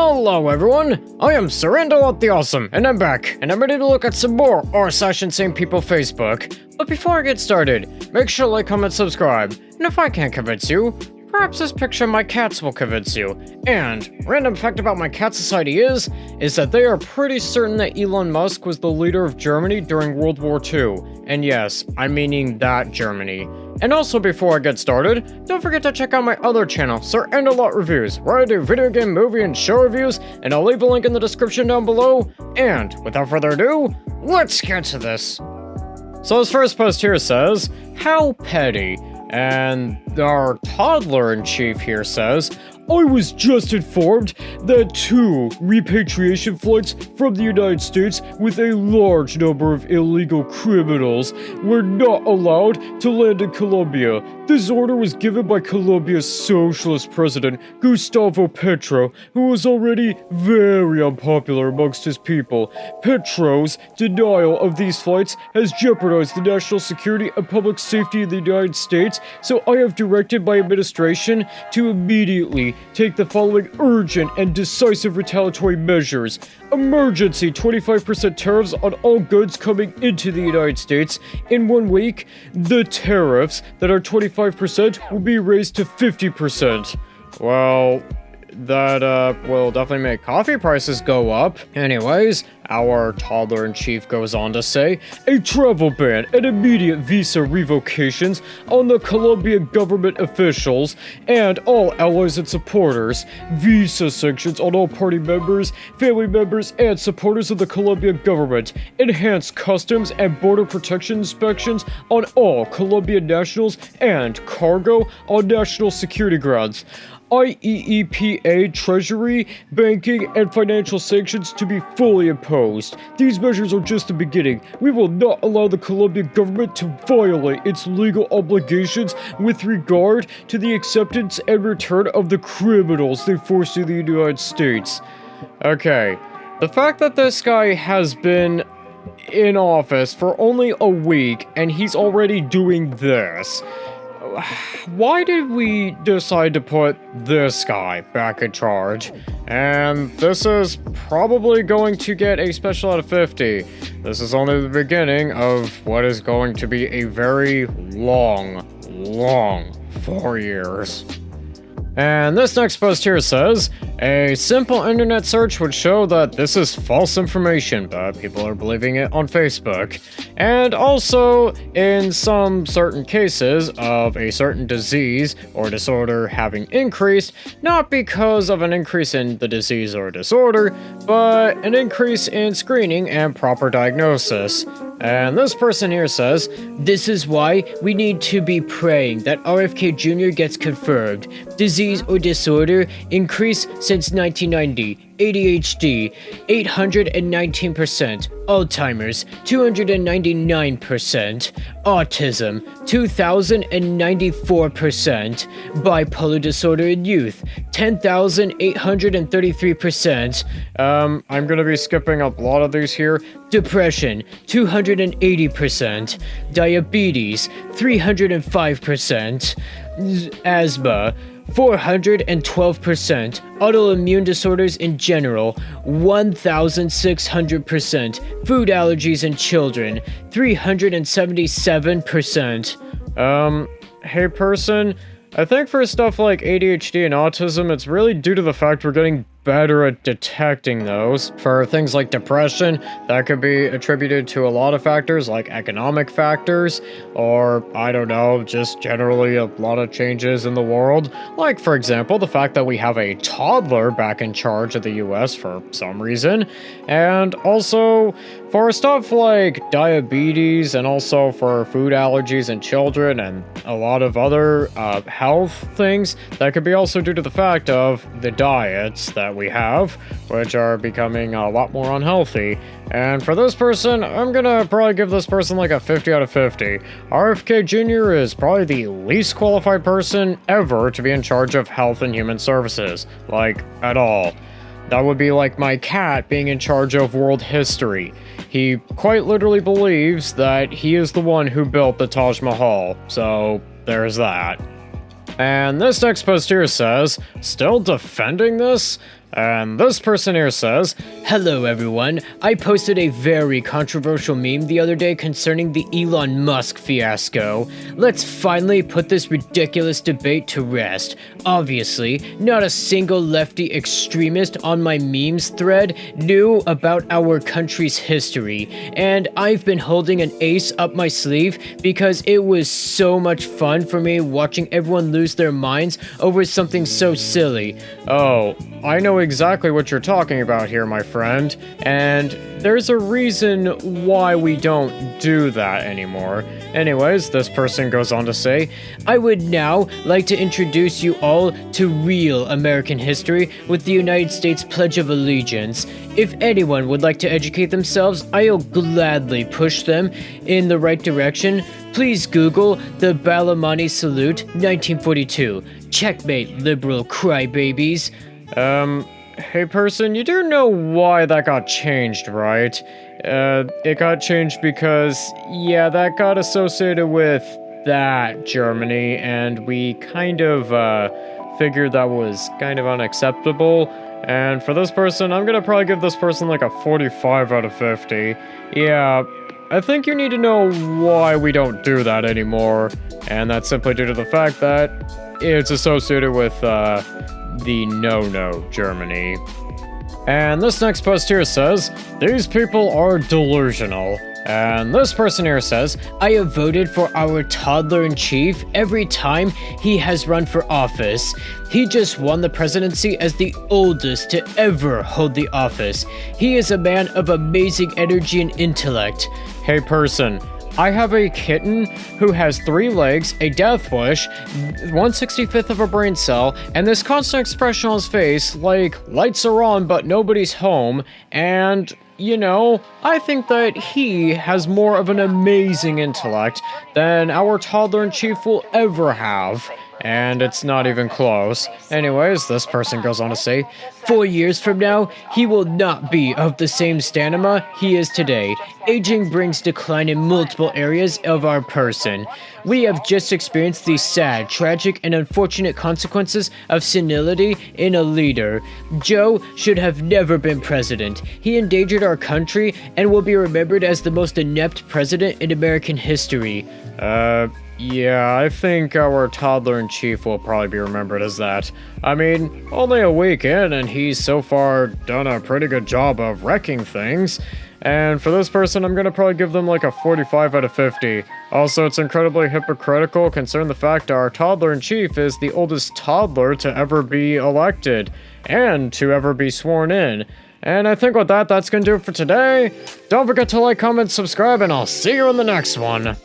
Hello everyone, I am Surrendal the Awesome, and I'm back, and I'm ready to look at some more r/insane people Facebook. But before I get started, make sure to like, comment, subscribe, and if I can't convince you, perhaps this picture of my cats will convince you. And, random fact about my cat society is that they are pretty certain that Elon Musk was the leader of Germany during World War II. And yes, I'm meaning that Germany. And also before I get started, don't forget to check out my other channel, Sir and a Lot Reviews, where I do video game, movie, and show reviews, and I'll leave a link in the description down below. And, without further ado, let's get to this. So this first post here says, "How petty." And our toddler-in-chief here says, "I was just informed that 2 repatriation flights from the United States with a large number of illegal criminals were not allowed to land in Colombia. This order was given by Colombia's socialist president, Gustavo Petro, who was already very unpopular amongst his people. Petro's denial of these flights has jeopardized the national security and public safety in the United States, so I have directed my administration to immediately take the following urgent and decisive retaliatory measures. Emergency 25% tariffs on all goods coming into the United States. In 1 week, the tariffs that are 25% will be raised to 50%. Well, that will definitely make coffee prices go up. Anyways, our toddler-in-chief goes on to say, "A travel ban and immediate visa revocations on the Colombian government officials and all allies and supporters. Visa sanctions on all party members, family members, and supporters of the Colombian government. Enhanced customs and border protection inspections on all Colombian nationals and cargo on national security grounds. IEEPA, Treasury, banking, and financial sanctions to be fully imposed. These measures are just the beginning. We will not allow the Colombian government to violate its legal obligations with regard to the acceptance and return of the criminals they forced to the United States." Okay, the fact that this guy has been in office for only a week and he's already doing this. Why did we decide to put this guy back in charge? And this is probably going to get a special out of 50. This is only the beginning of what is going to be a very long 4 years. And this next post here says, "A simple internet search would show that this is false information, but people are believing it on Facebook. And also, in some certain cases of a certain disease or disorder having increased, not because of an increase in the disease or disorder, but an increase in screening and proper diagnosis." And this person here says, "This is why we need to be praying that RFK Jr. gets confirmed. Disease or disorder increase since 1990. ADHD, 819%. Alzheimer's, 299%. Autism, 2,094%. Bipolar disorder in youth, 10,833%. I'm gonna be skipping a lot of these here. Depression, 280%. Diabetes, 305%. Asthma, 412%. Autoimmune disorders in general, 1,600%. Food allergies in children, 377%. Hey person, I think for stuff like ADHD and autism, it's really due to the fact we're getting better at detecting those. For things like depression, that could be attributed to a lot of factors like economic factors, or I don't know, just generally a lot of changes in the world. Like, for example, the fact that we have a toddler back in charge of the US for some reason, and also for stuff like diabetes and also for food allergies in children and a lot of other health things, that could be also due to the fact of the diets that we have, which are becoming a lot more unhealthy. And for this person, I'm gonna probably give this person like a 50 out of 50. RFK Jr. is probably the least qualified person ever to be in charge of health and human services. Like, at all. That would be like my cat being in charge of world history. He quite literally believes that he is the one who built the Taj Mahal, so there's that. And this next post here says, "Still defending this?" And this person here says, "Hello everyone, I posted a very controversial meme the other day concerning the Elon Musk fiasco. Let's finally put this ridiculous debate to rest. Obviously, not a single lefty extremist on my memes thread knew about our country's history, and I've been holding an ace up my sleeve because it was so much fun for me watching everyone lose their minds over something so silly." Oh, I know exactly what you're talking about here, my friend, and there's a reason why we don't do that anymore. Anyways, this person goes on to say, "I would now like to introduce you all to real American history with the United States Pledge of Allegiance. If anyone would like to educate themselves, I'll gladly push them in the right direction. Please Google the Balamani Salute 1942. Checkmate, liberal crybabies." Hey person, you do know why that got changed, right? It got changed because, yeah, that got associated with that Germany, and we kind of, figured that was kind of unacceptable. And for this person, I'm gonna probably give this person like a 45 out of 50. Yeah, I think you need to know why we don't do that anymore, and that's simply due to the fact that it's associated with, the no-no Germany. And this next post here says, "These people are delusional." And this person here says, "I have voted for our toddler-in-chief every time he has run for office. He just won the presidency as the oldest to ever hold the office. He is a man of amazing energy and intellect." Hey person, I have a kitten who has 3 legs, a death wish, 1/65th of a brain cell, and this constant expression on his face, like, lights are on but nobody's home, and, you know, I think that he has more of an amazing intellect than our toddler-in-chief will ever have. And it's not even close. Anyways, this person goes on to say, "4 years from now, he will not be of the same stamina he is today. Aging brings decline in multiple areas of our person. We have just experienced the sad, tragic, and unfortunate consequences of senility in a leader. Joe should have never been president. He endangered our country and will be remembered as the most inept president in American history." Yeah, I think our toddler-in-chief will probably be remembered as that. I mean, only a week in, and he's so far done a pretty good job of wrecking things. And for this person, I'm gonna probably give them like a 45 out of 50. Also, it's incredibly hypocritical considering the fact our toddler-in-chief is the oldest toddler to ever be elected, and to ever be sworn in. And I think with that, that's gonna do it for today. Don't forget to like, comment, subscribe, and I'll see you in the next one.